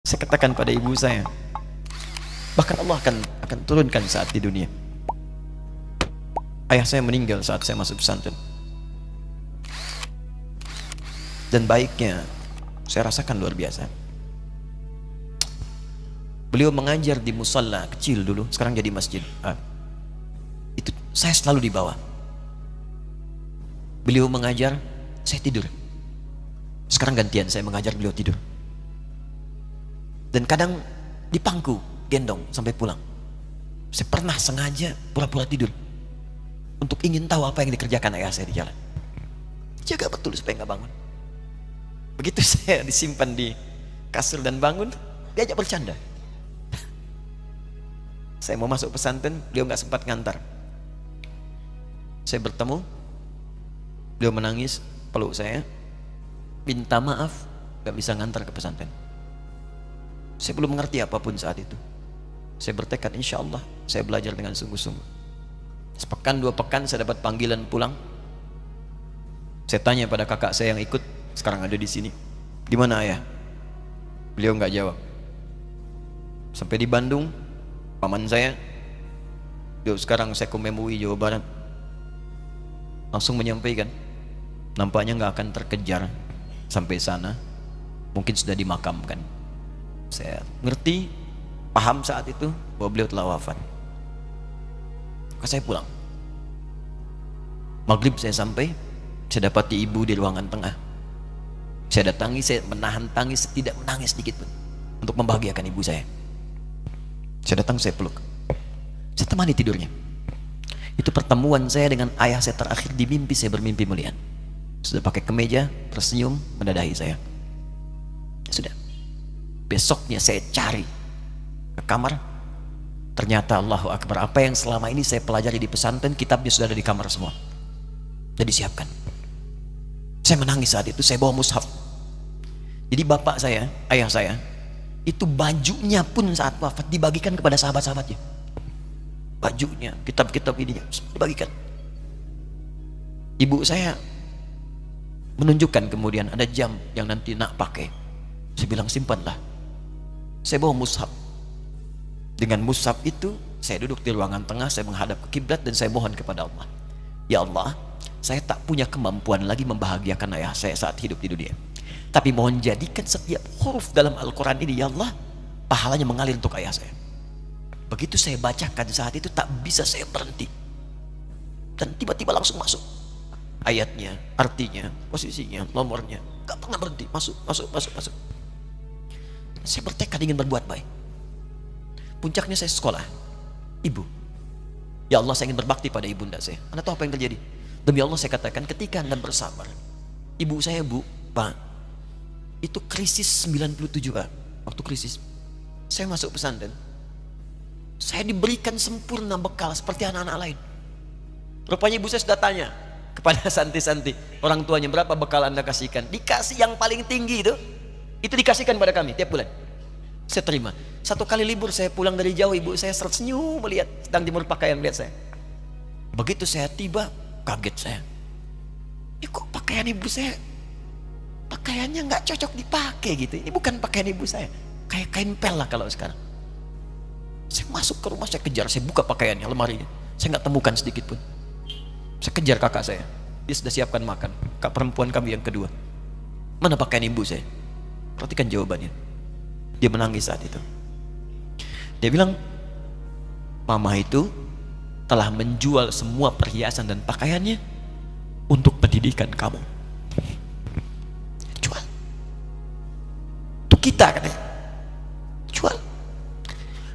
Saya katakan pada ibu saya, bahkan Allah akan turunkan saat di dunia. Ayah saya meninggal saat saya masuk pesantren, dan baiknya saya rasakan luar biasa. Beliau mengajar di musalla kecil dulu, sekarang jadi masjid. Itu saya selalu di bawah. Beliau mengajar, saya tidur. Sekarang gantian, saya mengajar, beliau tidur. Dan kadang dipangku, gendong sampai pulang. Saya pernah sengaja pura-pura tidur untuk ingin tahu apa yang dikerjakan ayah saya di jalan. Jaga betul supaya nggak bangun. Begitu saya disimpan di kasur dan bangun, diajak bercanda. Saya mau masuk pesantren, beliau nggak sempat ngantar. Saya bertemu, beliau menangis, peluk saya, minta maaf, nggak bisa ngantar ke pesantren. Saya belum mengerti apapun saat itu. Saya bertekad, insya Allah saya belajar dengan sungguh-sungguh. Sepekan 2 pekan saya dapat panggilan pulang. Saya tanya pada kakak saya yang ikut, sekarang ada di sini, di mana ayah? Beliau nggak jawab. Sampai di Bandung, paman saya, beliau sekarang Sekom MUI Jawa Barat, langsung menyampaikan, nampaknya nggak akan terkejar sampai sana, mungkin sudah dimakamkan. Saya ngerti, paham saat itu bahwa beliau telah wafat. Maka saya pulang. Maghrib saya sampai, saya dapati ibu di ruangan tengah. Saya datangi, saya menahan tangis, tidak menangis sedikit pun, untuk membahagiakan ibu saya. Saya datang, saya peluk, saya temani tidurnya. Itu pertemuan saya dengan ayah saya terakhir di mimpi. Saya bermimpi melihat sudah pakai kemeja, tersenyum, mendadahi saya. Sudah. Besoknya saya cari ke kamar, ternyata Allahu Akbar, apa yang selama ini saya pelajari di pesantren, kitabnya sudah ada di kamar semua, sudah disiapkan. Saya menangis saat itu. Saya bawa mushaf. Jadi bapak saya, ayah saya, itu bajunya pun saat wafat dibagikan kepada sahabat-sahabatnya. Bajunya, kitab-kitab ini dibagikan. Ibu saya menunjukkan kemudian ada jam yang nanti nak pakai. Saya bilang, simpanlah. Saya bawa mushaf. Dengan mushaf itu saya duduk di ruangan tengah, saya menghadap ke kiblat dan saya mohon kepada Allah, ya Allah, saya tak punya kemampuan lagi membahagiakan ayah saya saat hidup di dunia, tapi mohon jadikan setiap huruf dalam Al-Quran ini, ya Allah, pahalanya mengalir untuk ayah saya. Begitu saya bacakan saat itu, tak bisa saya berhenti, dan tiba-tiba langsung masuk ayatnya, artinya, posisinya, nomornya, gak pernah berhenti, masuk. Saya bertekad ingin berbuat baik. Puncaknya saya sekolah, ibu, ya Allah, saya ingin berbakti pada ibunda saya. Anda tahu apa yang terjadi? Demi Allah saya katakan, ketika Anda bersabar, ibu saya, bu, pak, itu krisis 97 Pak. Waktu krisis saya masuk pesantren, saya diberikan sempurna bekal seperti anak-anak lain. Rupanya ibu saya sudah tanya kepada santi-santi, orang tuanya, berapa bekal Anda kasihkan? Dikasih yang paling tinggi itu dikasihkan pada kami tiap bulan. Saya terima. 1 kali libur saya pulang dari jauh, ibu saya tersenyum melihat, sedang jemur pakaian melihat saya. Begitu saya tiba, kaget saya. Kok pakaian ibu saya, pakaiannya nggak cocok dipakai gitu. Ini bukan pakaian ibu saya, kayak kain pel lah kalau sekarang. Saya masuk ke rumah, saya kejar, saya buka pakaiannya, lemarinya, saya nggak temukan sedikit pun. Saya kejar kakak saya, dia sudah siapkan makan. Kak perempuan kami yang kedua, mana pakaian ibu saya? Perhatikan jawabannya. Dia menangis saat itu. Dia bilang, mama itu telah menjual semua perhiasan dan pakaiannya untuk pendidikan kamu. Jual. Untuk kita katanya. Jual.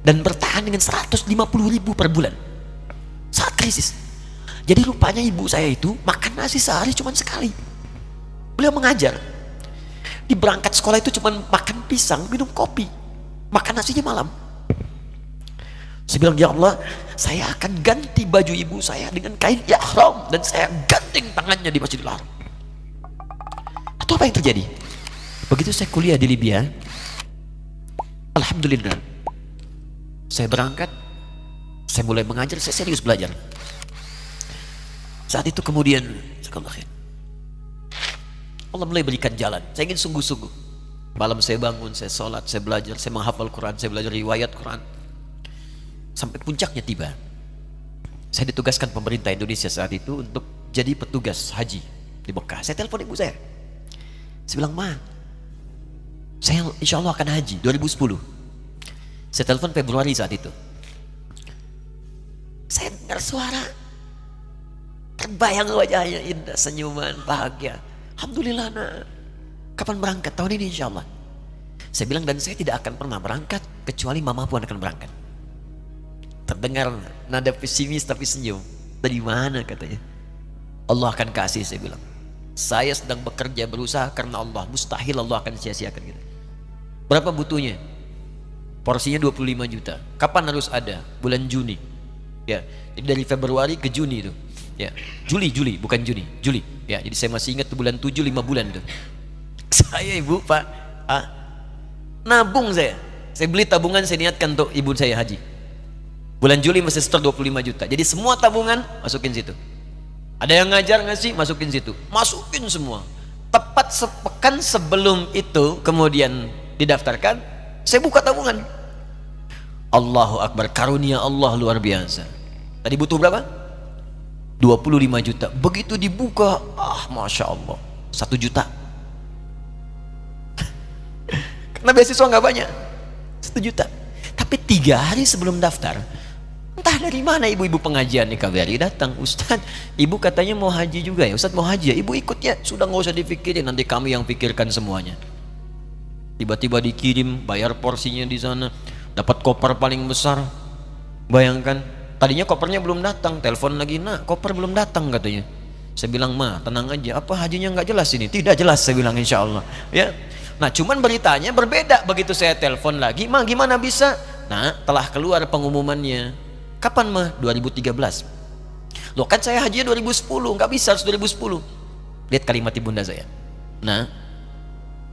Dan bertahan dengan 150.000 per bulan saat krisis. Jadi rupanya ibu saya itu makan nasi sehari cuma sekali. Beliau mengajar. Di berangkat sekolah itu cuma makan pisang, minum kopi, makan nasinya malam. Saya bilang, ya Allah, saya akan ganti baju ibu saya dengan kain ihram dan saya ganting tangannya di Masjidil Haram. Atau apa yang terjadi? Begitu saya kuliah di Libya, alhamdulillah, saya berangkat, saya mulai mengajar, saya serius belajar. Saat itu kemudian Allah mulai berikan jalan. Saya ingin sungguh-sungguh. Malam saya bangun, saya sholat, saya belajar, saya menghafal Quran, saya belajar riwayat Quran. Sampai puncaknya tiba. Saya ditugaskan pemerintah Indonesia saat itu untuk jadi petugas haji di Mekah. Saya telepon ibu saya. Saya bilang, Ma, saya insya Allah akan haji 2010. Saya telepon Februari saat itu. Saya dengar suara, terbayang wajahnya indah, senyuman, bahagia. Alhamdulillah, nak. Kapan berangkat? Tahun ini insya Allah. Saya bilang, dan saya tidak akan pernah berangkat kecuali mama pun akan berangkat. Terdengar nada pesimis tapi senyum. Dari mana katanya? Allah akan kasih, saya bilang. Saya sedang bekerja berusaha karena Allah. Mustahil Allah akan sia-siakan kita. Berapa butuhnya? Porsinya 25 juta. Kapan harus ada? Bulan Juni. Ya, jadi dari Februari ke Juni itu. Ya, Juli bukan Juni, Juli. Ya, jadi saya masih ingat tuh bulan 7 5 bulan itu. Saya ibu, Pak, nabung saya. Saya beli tabungan, saya niatkan untuk ibu saya haji. Bulan Juli masih setor 25 juta. Jadi semua tabungan masukin situ. Ada yang ngajar ngasih, masukin situ. Masukin semua. Tepat sepekan sebelum itu kemudian didaftarkan, saya buka tabungan. Allahu Akbar, karunia Allah luar biasa. Tadi butuh berapa? 25 juta. Begitu dibuka, Masya Allah, 1 juta. Karena beasiswa nggak banyak, 1 juta. Tapi 3 hari sebelum daftar, entah dari mana ibu-ibu pengajian nih KBRI datang, Ustadz, ibu katanya mau haji juga ya, Ustadz mau haji ya, ibu ikut ya, sudah nggak usah dipikirin, nanti kami yang pikirkan semuanya. Tiba-tiba dikirim, bayar porsinya di sana, dapat koper paling besar. Bayangkan, tadinya kopernya belum datang, telepon lagi, nak koper belum datang katanya. Saya bilang, Ma, tenang aja, apa hajinya nggak jelas ini? Tidak jelas, saya bilang, insya Allah. Ya. Nah, cuman beritanya berbeda. Begitu saya telepon lagi, Ma, gimana bisa? Nah, telah keluar pengumumannya. Kapan, Ma? 2013. Loh, kan saya hajinya 2010, nggak bisa, harus 2010. Lihat kalimat ibunda saya. Nah,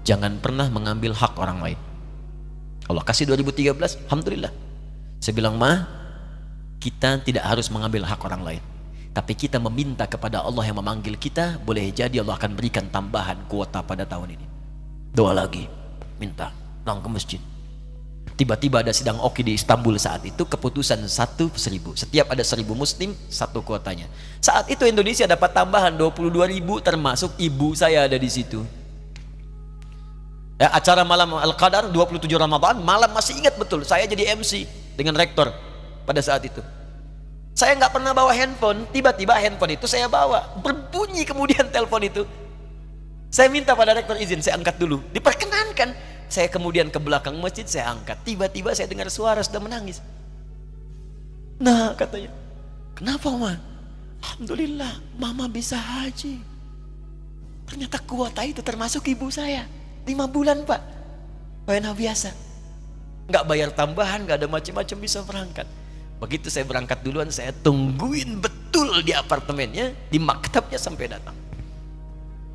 jangan pernah mengambil hak orang lain. Allah kasih 2013, alhamdulillah. Saya bilang, Ma, kita tidak harus mengambil hak orang lain, tapi kita meminta kepada Allah yang memanggil kita. Boleh jadi Allah akan berikan tambahan kuota pada tahun ini. Doa lagi, minta, pulang ke masjid. Tiba-tiba ada sidang oki di Istanbul saat itu, keputusan 1/1000. Setiap ada 1000 muslim, 1 kuotanya. Saat itu Indonesia dapat tambahan 22.000, termasuk ibu saya ada di situ. Ya, acara malam Al-Qadar 27 Ramadan, malam masih ingat betul, saya jadi MC dengan rektor pada saat itu. Saya nggak pernah bawa handphone, tiba-tiba handphone itu saya bawa, berbunyi kemudian telepon itu. Saya minta pada rektor izin, saya angkat dulu, diperkenankan. Saya kemudian ke belakang masjid, saya angkat. Tiba-tiba saya dengar suara sudah menangis. Nah, katanya, kenapa, Ma? Alhamdulillah, Mama bisa haji. Ternyata kuota itu termasuk ibu saya. 5 bulan, Pak. Wena biasa. Nggak bayar tambahan, nggak ada macam-macam, bisa berangkat. Begitu saya berangkat duluan, saya tungguin betul di apartemennya, di maktabnya sampai datang.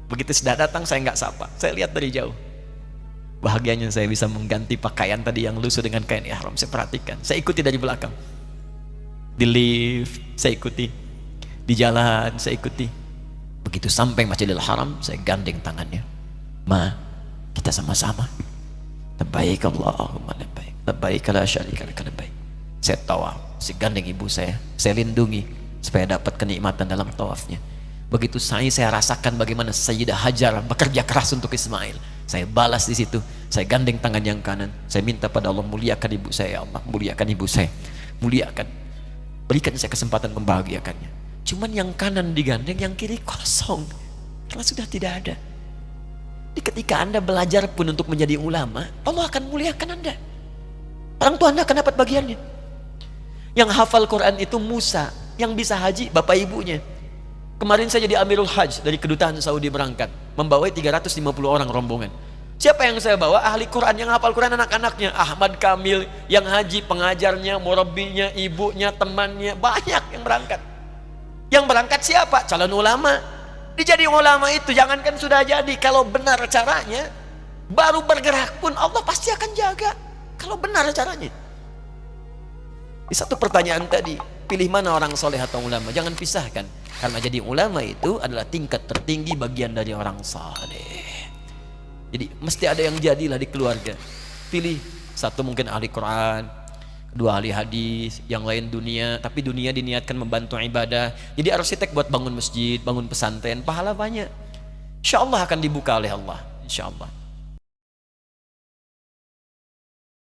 Begitu sudah datang, saya nggak sapa, saya lihat dari jauh. Bahagianya saya bisa mengganti pakaian tadi yang lusuh dengan kain ihram. Saya perhatikan, saya ikuti dari belakang. Di lift, saya ikuti. Di jalan, saya ikuti. Begitu sampai Masjidil Haram, saya gandeng tangannya. Ma, kita sama-sama. Labbaik Allahumma labbaik. Labbaik la syarika laka labbaik. Saya tawaf, saya gandeng ibu saya lindungi supaya dapat kenikmatan dalam tawafnya. Begitu saya rasakan bagaimana Sayyidah Hajar bekerja keras untuk Ismail. Saya balas di situ. Saya gandeng tangan yang kanan. Saya minta pada Allah, muliakan ibu saya, ya Allah, muliakan ibu saya, muliakan, berikan saya kesempatan membahagiakannya. Cuman yang kanan digandeng, yang kiri kosong, karena sudah tidak ada. Jadi ketika Anda belajar pun untuk menjadi ulama, Allah akan muliakan Anda. Orang tua Anda akan dapat bagiannya. Yang hafal Quran itu Musa, yang bisa haji bapak ibunya. Kemarin saya jadi Amirul Hajj dari kedutaan Saudi berangkat, membawa 350 orang rombongan. Siapa yang saya bawa? Ahli Quran, yang hafal Quran anak-anaknya. Ahmad Kamil yang haji, pengajarnya, murabbinya, ibunya, temannya, banyak yang berangkat. Yang berangkat siapa? Calon ulama. Dijadi ulama itu jangankan sudah jadi, kalau benar caranya, baru bergerak pun Allah pasti akan jaga. Kalau benar caranya. Di satu pertanyaan tadi, pilih mana orang soleh atau ulama? Jangan pisahkan. Karena jadi ulama itu adalah tingkat tertinggi bagian dari orang saleh. Jadi mesti ada yang jadilah di keluarga. Pilih satu mungkin ahli Quran, dua ahli hadis, yang lain dunia, tapi dunia diniatkan membantu ibadah. Jadi arsitek buat bangun masjid, bangun pesantren, pahala banyak. Insya Allah akan dibuka oleh Allah, insya Allah.